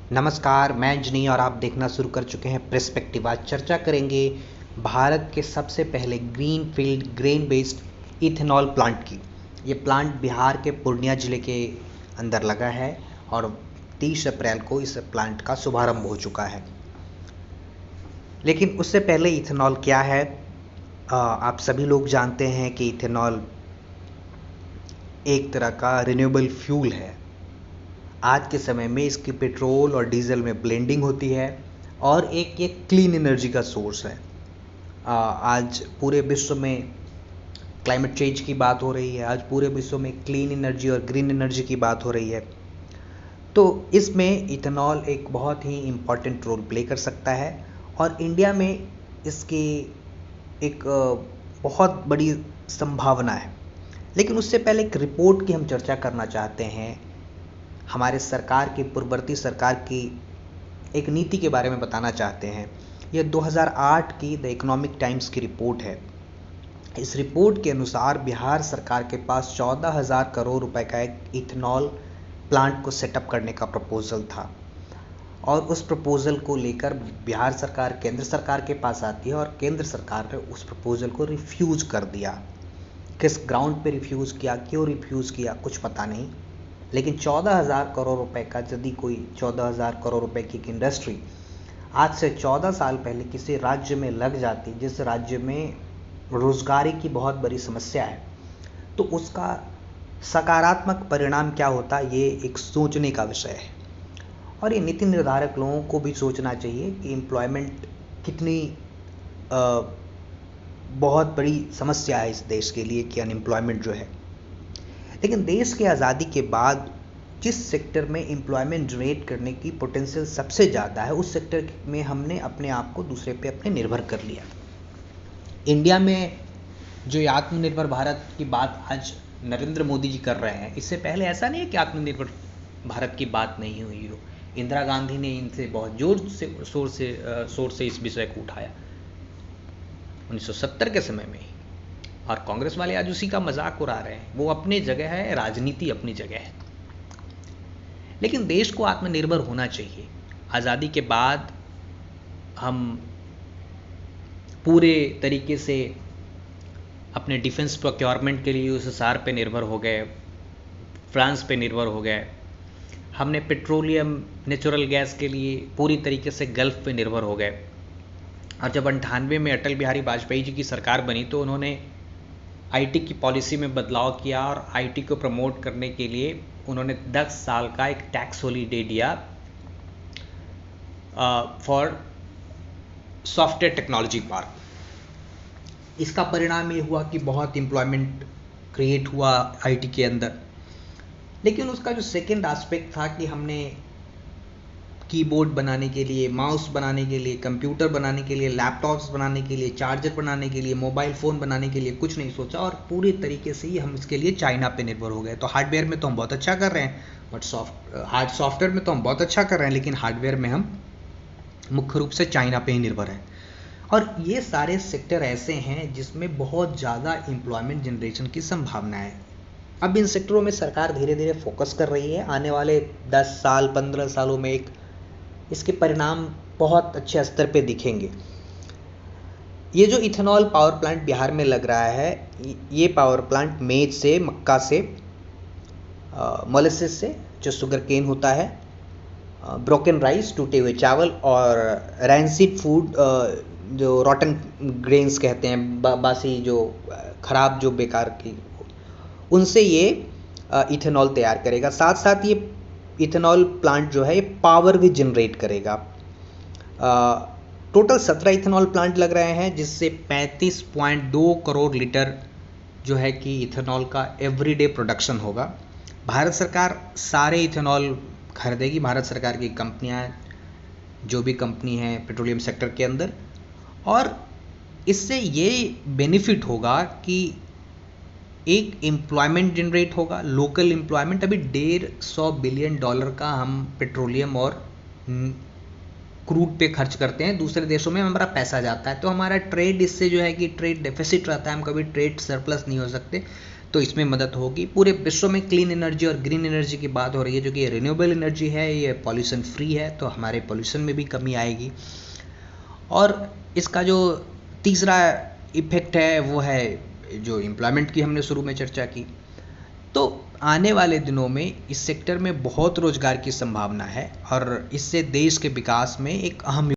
नमस्कार, मैं अंजनी और आप देखना शुरू कर चुके हैं पर्सपेक्टिव। आज चर्चा करेंगे भारत के सबसे पहले green field grain based ethanol plant की। ये प्लांट बिहार के पूर्णिया जिले के अंदर लगा है और 30 अप्रैल को इस प्लांट का शुभारंभ हो चुका है। लेकिन उससे पहले इथेनॉल क्या है, आप सभी लोग जानते हैं कि इथेनॉल एक तरह का रिन्यूएबल फ्यूल है। आज के समय में इसकी पेट्रोल और डीजल में ब्लेंडिंग होती है और एक ये क्लीन एनर्जी का सोर्स है। आज पूरे विश्व में क्लाइमेट चेंज की बात हो रही है, आज पूरे विश्व में क्लीन एनर्जी और ग्रीन एनर्जी की बात हो रही है। तो इसमें इथेनॉल एक बहुत ही इम्पॉर्टेंट रोल प्ले कर सकता है और इंडिया में इसकी एक बहुत बड़ी संभावना है। लेकिन उससे पहले एक रिपोर्ट की हम चर्चा करना चाहते हैं। हमारे सरकार की, पूर्ववर्ती सरकार की एक नीति के बारे में बताना चाहते हैं। यह 2008 की द इकोनॉमिक टाइम्स की रिपोर्ट है। इस रिपोर्ट के अनुसार बिहार सरकार के पास 14,000 करोड़ रुपए का एक इथेनॉल प्लांट को सेटअप करने का प्रपोजल था और उस प्रपोजल को लेकर बिहार सरकार केंद्र सरकार के पास आती है और केंद्र सरकार ने उस प्रपोजल को रिफ्यूज कर दिया। किस ग्राउंड पे रिफ्यूज किया, क्यों रिफ्यूज किया, कुछ पता नहीं। लेकिन 14,000 करोड़ रुपए का, यदि कोई 14,000 करोड़ रुपए की एक इंडस्ट्री आज से 14 साल पहले किसी राज्य में लग जाती, जिस राज्य में रोजगारी की बहुत बड़ी समस्या है, तो उसका सकारात्मक परिणाम क्या होता, ये एक सोचने का विषय है। और ये नीति निर्धारक लोगों को भी सोचना चाहिए कि एम्प्लॉयमेंट कितनी बहुत बड़ी समस्या है इस देश के लिए कि अनएम्प्लॉयमेंट जो है। लेकिन देश के आज़ादी के बाद जिस सेक्टर में एम्प्लॉयमेंट जनरेट करने की पोटेंशियल सबसे ज़्यादा है, उस सेक्टर में हमने अपने आप को दूसरे पे अपने निर्भर कर लिया। इंडिया में जो ये आत्मनिर्भर भारत की बात आज नरेंद्र मोदी जी कर रहे हैं, इससे पहले ऐसा नहीं है कि आत्मनिर्भर भारत की बात नहीं हुई हो। इंदिरा गांधी ने इनसे बहुत जोर से शोर से इस विषय को उठाया 1970 के समय में ही। और कांग्रेस वाले आज उसी का मजाक उड़ा रहे हैं। वो अपनी जगह है, राजनीति अपनी जगह है। लेकिन देश को आत्मनिर्भर होना चाहिए। आज़ादी के बाद हम पूरे तरीके से अपने डिफेंस प्रोक्योरमेंट के लिए यूएसएसआर पे निर्भर हो गए, फ्रांस पे निर्भर हो गए। हमने पेट्रोलियम, नेचुरल गैस के लिए पूरी तरीके से गल्फ पे निर्भर हो गए। और जब 98 में अटल बिहारी वाजपेयी जी की सरकार बनी तो उन्होंने आईटी की पॉलिसी में बदलाव किया और आईटी को प्रमोट करने के लिए उन्होंने 10 साल का एक टैक्स हॉलीडे दिया फॉर सॉफ्टवेयर टेक्नोलॉजी पार्क। इसका परिणाम ये हुआ कि बहुत एम्प्लॉयमेंट क्रिएट हुआ आईटी के अंदर। लेकिन उसका जो सेकंड एस्पेक्ट था कि हमने कीबोर्ड बनाने के लिए, माउस बनाने के लिए, कंप्यूटर बनाने के लिए, लैपटॉप्स बनाने के लिए, चार्जर बनाने के लिए, मोबाइल फ़ोन बनाने के लिए कुछ नहीं सोचा और पूरी तरीके से ही हम इसके लिए चाइना पे निर्भर हो गए। तो हार्डवेयर में तो हम बहुत अच्छा कर रहे हैं, बट सॉफ्टवेयर में तो हम बहुत अच्छा कर रहे हैं, लेकिन हार्डवेयर में हम मुख्य रूप से चाइना पे ही निर्भर हैं। और ये सारे सेक्टर ऐसे हैं जिसमें बहुत ज़्यादा एम्प्लॉयमेंट जनरेशन की संभावना है। अब इन सेक्टरों में सरकार धीरे धीरे फोकस कर रही है। आने वाले 10 साल 15 सालों में इसके परिणाम बहुत अच्छे स्तर पे दिखेंगे। ये जो इथेनॉल पावर प्लांट बिहार में लग रहा है, ये पावर प्लांट मेज से, मक्का से, मोलेसिस से, जो शुगर केन होता है, ब्रोकन राइस, टूटे हुए चावल और रैंसिड फूड, जो रॉटन ग्रेन्स कहते हैं, बासी, जो खराब, जो बेकार की, उनसे ये इथेनॉल तैयार करेगा। साथ साथ ये इथेनॉल प्लांट जो है ये पावर भी जनरेट करेगा। टोटल 17 इथेनॉल प्लांट लग रहे हैं, जिससे 35.2 करोड़ लीटर जो है कि इथेनॉल का एवरीडे प्रोडक्शन होगा। भारत सरकार सारे इथेनॉल खरीदेगी। भारत सरकार की कंपनियां, जो भी कंपनी है पेट्रोलियम सेक्टर के अंदर, और इससे ये बेनिफिट होगा कि एक एम्प्लॉयमेंट जनरेट होगा, लोकल एम्प्लॉयमेंट। अभी $150 बिलियन का हम पेट्रोलियम और क्रूड पे खर्च करते हैं, दूसरे देशों में हमारा पैसा जाता है। तो हमारा ट्रेड इससे जो है कि ट्रेड डेफिसिट रहता है, हम कभी ट्रेड सरप्लस नहीं हो सकते। तो इसमें मदद होगी। पूरे विश्व में क्लीन एनर्जी और ग्रीन एनर्जी की बात हो रही है, जो कि ये रिन्यूएबल एनर्जी है, ये पॉल्यूशन फ्री है, तो हमारे पॉल्यूशन में भी कमी आएगी। और इसका जो तीसरा इफेक्ट है वो है जो एम्प्लॉयमेंट की हमने शुरू में चर्चा की। तो आने वाले दिनों में इस सेक्टर में बहुत रोजगार की संभावना है और इससे देश के विकास में एक अहम